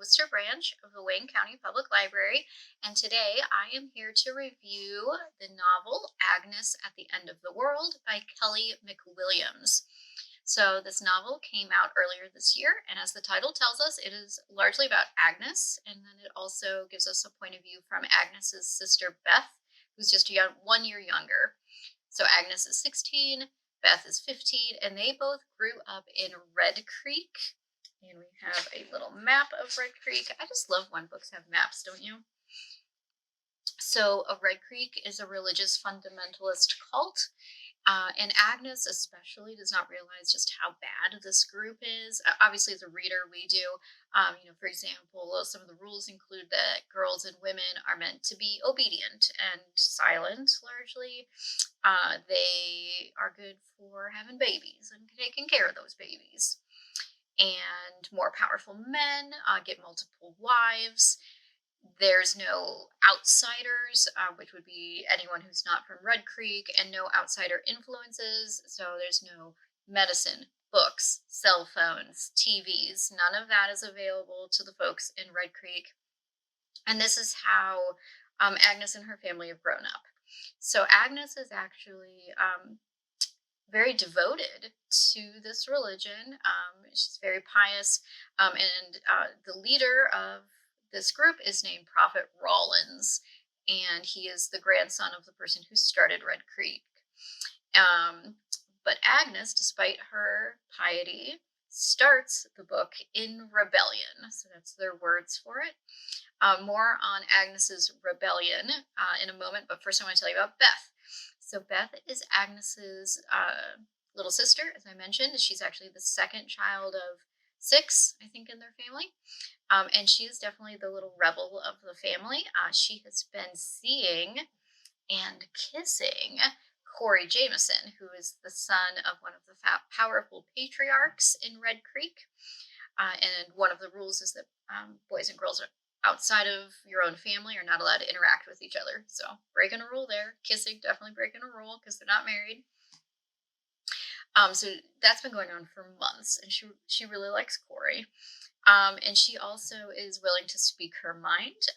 Worcester branch of the Wayne County Public Library, and today I am here to review the novel Agnes at the End of the World by Kelly McWilliams. So this novel came out earlier this year, and as the title tells us, it is largely about Agnes, and then it also gives us a point of view from Agnes's sister Beth, who's just 1 year younger. So Agnes is 16, Beth is 15, and they both grew up in Red Creek. And we have a little map of Red Creek. I just love when books have maps, don't you? So Red Creek is a religious fundamentalist cult. And Agnes especially does not realize just how bad this group is. Obviously, as a reader, we do. For example, some of the rules include that girls and women are meant to be obedient and silent, largely. They are good for having babies and taking care of those babies. And more powerful men get multiple wives. There's no outsiders, which would be anyone who's not from Red Creek, and no outsider influences. So there's no medicine, books, cell phones, TVs. None of that is available to the folks in Red Creek. And this is how Agnes and her family have grown up. So Agnes is actually very devoted to this religion. She's very pious, and the leader of this group is named Prophet Rollins, and he is the grandson of the person who started Red Creek. But Agnes, despite her piety, starts the book in rebellion. So that's their words for it. More on Agnes's rebellion in a moment, but first I want to tell you about Beth. So Beth is Agnes's little sister, as I mentioned. She's actually the second child of 6, I think, in their family. And she is definitely the little rebel of the family. She has been seeing and kissing Corey Jameson, who is the son of one of the powerful patriarchs in Red Creek. And one of the rules is that boys and girls outside of your own family are not allowed to interact with each other. So breaking a rule there. Kissing, definitely breaking a rule because they're not married. So that's been going on for months, and she really likes Corey. And she also is willing to speak her mind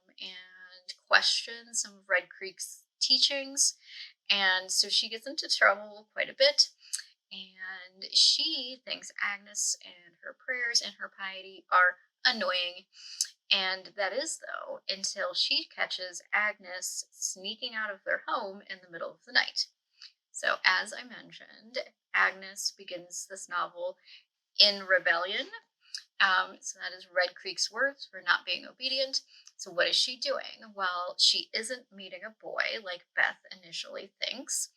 and question some of Red Creek's teachings. And so she gets into trouble quite a bit. And she thinks Agnes and her prayers and her piety are annoying. And that is, though, until she catches Agnes sneaking out of their home in the middle of the night. So, as I mentioned, Agnes begins this novel in rebellion. So that is Red Creek's words for not being obedient. So what is she doing? Well, she isn't meeting a boy like Beth initially thinks.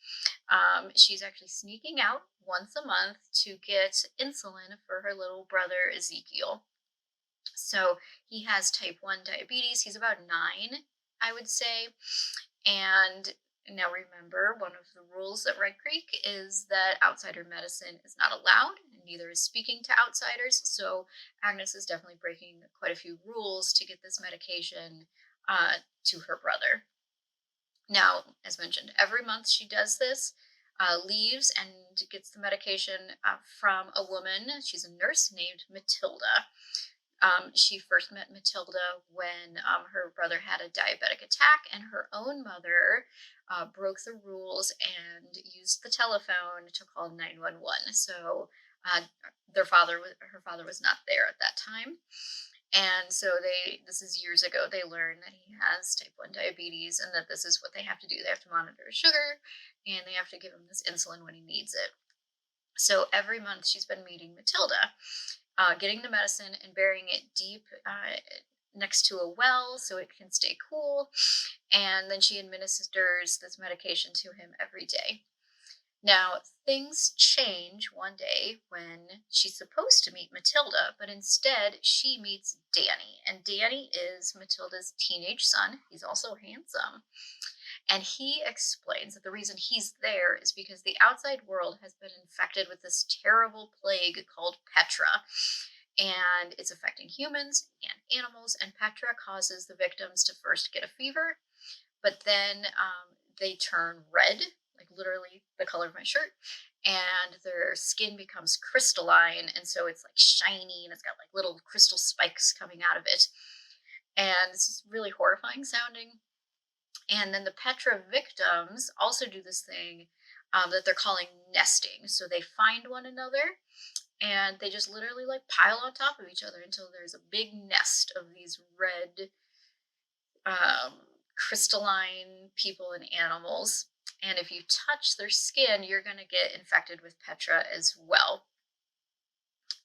She's actually sneaking out once a month to get insulin for her little brother Ezekiel. So he has type 1 diabetes. He's about 9, I would say. And now remember, one of the rules at Red Creek is that outsider medicine is not allowed, and neither is speaking to outsiders. So Agnes is definitely breaking quite a few rules to get this medication to her brother. Now, as mentioned, every month she does this, leaves and gets the medication from a woman. She's a nurse named Matilda. She first met Matilda when her brother had a diabetic attack, and her own mother broke the rules and used the telephone to call 911. So her father was not there at that time. And so this is years ago, they learned that he has type 1 diabetes and that this is what they have to do. They have to monitor his sugar, and they have to give him this insulin when he needs it. So every month she's been meeting Matilda, getting the medicine and burying it deep next to a well so it can stay cool. And then she administers this medication to him every day. Now, things change one day when she's supposed to meet Matilda, but instead she meets Danny. And Danny is Matilda's teenage son. He's also handsome. And he explains that the reason he's there is because the outside world has been infected with this terrible plague called Petra. And it's affecting humans and animals. And Petra causes the victims to first get a fever, but then they turn red, like literally the color of my shirt, and their skin becomes crystalline, and so it's like shiny and it's got like little crystal spikes coming out of it, and it's really horrifying sounding. And then the Petra victims also do this thing that they're calling nesting. So they find one another and they just literally like pile on top of each other until there's a big nest of these red, um, crystalline people and animals. And if you touch their skin, you're going to get infected with Petra as well.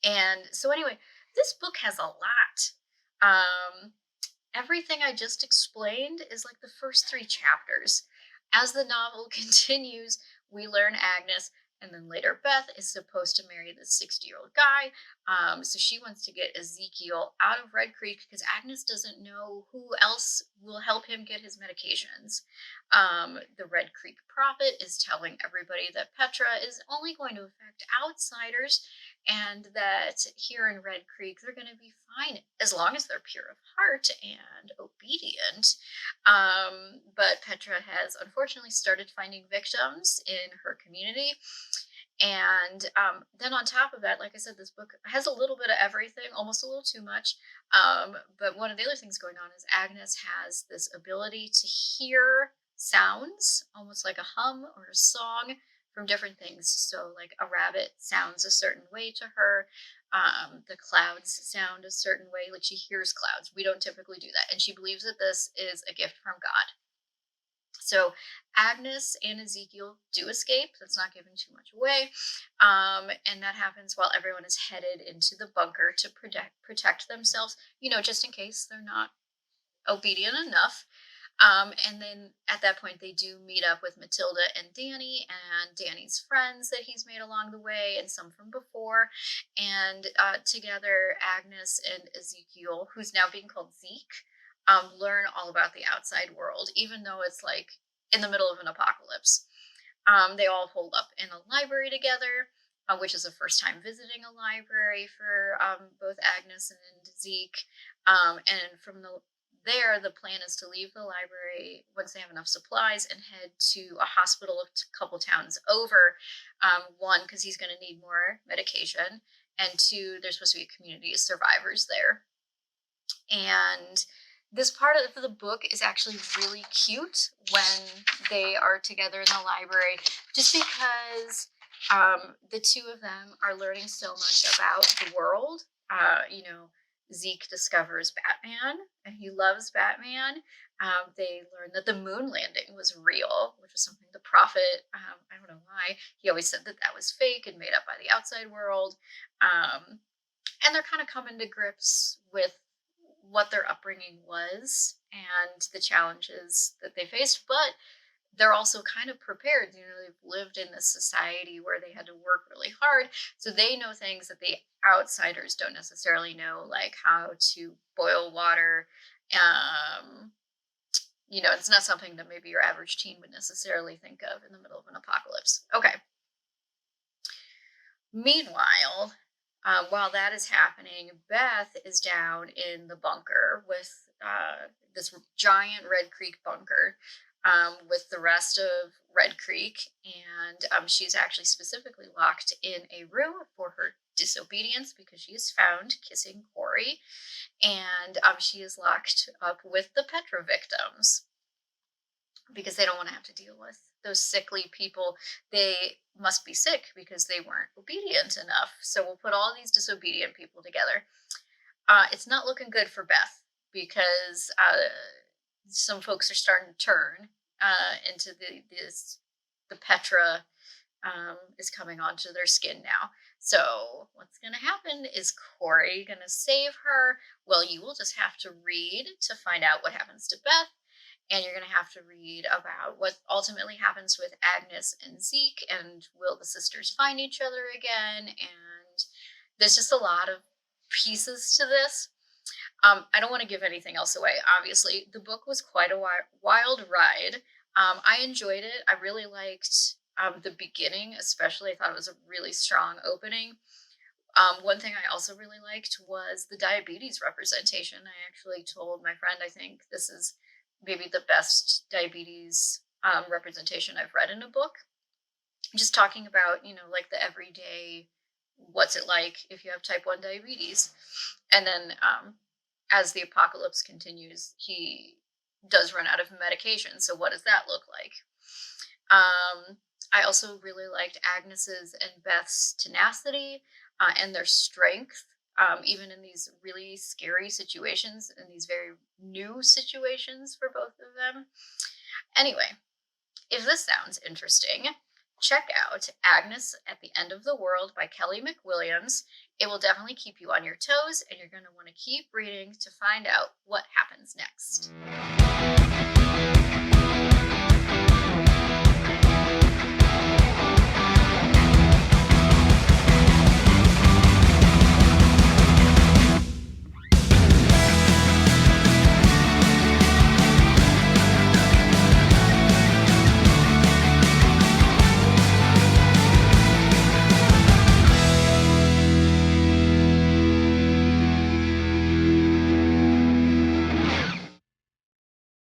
And so, anyway, this book has a lot. Um, Everything I just explained is like the first three chapters. As the novel continues, we learn Agnes and then later Beth is supposed to marry this 60-year-old guy. So she wants to get Ezekiel out of Red Creek because Agnes doesn't know who else will help him get his medications. The Red Creek prophet is telling everybody that Petra is only going to affect outsiders and that here in Red Creek, they're going to be fine as long as they're pure of heart and obedient. But Petra has unfortunately started finding victims in her community. And then on top of that, like I said, this book has a little bit of everything, almost a little too much. But one of the other things going on is Agnes has this ability to hear sounds, almost like a hum or a song from different things. So, like a rabbit sounds a certain way to her. The clouds sound a certain way. Like she hears clouds. We don't typically do that. And she believes that this is a gift from God. So Agnes and Ezekiel do escape. That's not giving too much away. And that happens while everyone is headed into the bunker to protect themselves, just in case they're not obedient enough. And then at that point, they do meet up with Matilda and Danny and Danny's friends that he's made along the way and some from before. And together, Agnes and Ezekiel, who's now being called Zeke, learn all about the outside world, even though it's like in the middle of an apocalypse. They all hold up in a library together, which is the first time visiting a library for both Agnes and Zeke. And from the plan is to leave the library once they have enough supplies and head to a hospital a couple towns over. One, because he's going to need more medication, and two, there's supposed to be a community of survivors there. And this part of the book is actually really cute when they are together in the library, just because the two of them are learning so much about the world. Zeke discovers Batman and he loves Batman. They learn that the moon landing was real, which was something the prophet, I don't know why, he always said that was fake and made up by the outside world. And they're kind of coming to grips with what their upbringing was and the challenges that they faced, but they're also kind of prepared. They've lived in this society where they had to work really hard. So they know things that the outsiders don't necessarily know, like how to boil water. It's not something that maybe your average teen would necessarily think of in the middle of an apocalypse. Okay. Meanwhile, while that is happening, Beth is down in the bunker with this giant Red Creek bunker with the rest of Red Creek. And she's actually specifically locked in a room for her disobedience because she is found kissing Corey. And she is locked up with the Petra victims because they don't want to have to deal with those sickly people. They must be sick because they weren't obedient enough. So we'll put all these disobedient people together. It's not looking good for Beth because some folks are starting to turn into the Petra is coming onto their skin now. So what's going to happen is Corey going to save her. Well, you will just have to read to find out what happens to Beth. And you're going to have to read about what ultimately happens with Agnes and Zeke, and will the sisters find each other again? And there's just a lot of pieces to this. I don't want to give anything else away, obviously. The book was quite a wild ride. I enjoyed it. I really liked the beginning, especially. I thought it was a really strong opening. One thing I also really liked was the diabetes representation. I actually told my friend, I think this is maybe the best diabetes representation I've read in a book. just talking about, like the everyday, what's it like if you have type 1 diabetes? And then as the apocalypse continues, he does run out of medication. So what does that look like? I also really liked Agnes's and Beth's tenacity and their strength, even in these really scary situations and these very new situations for both of them. Anyway, if this sounds interesting, check out Agnes at the End of the World by Kelly McWilliams. It will definitely keep you on your toes, and you're going to want to keep reading to find out what happens next.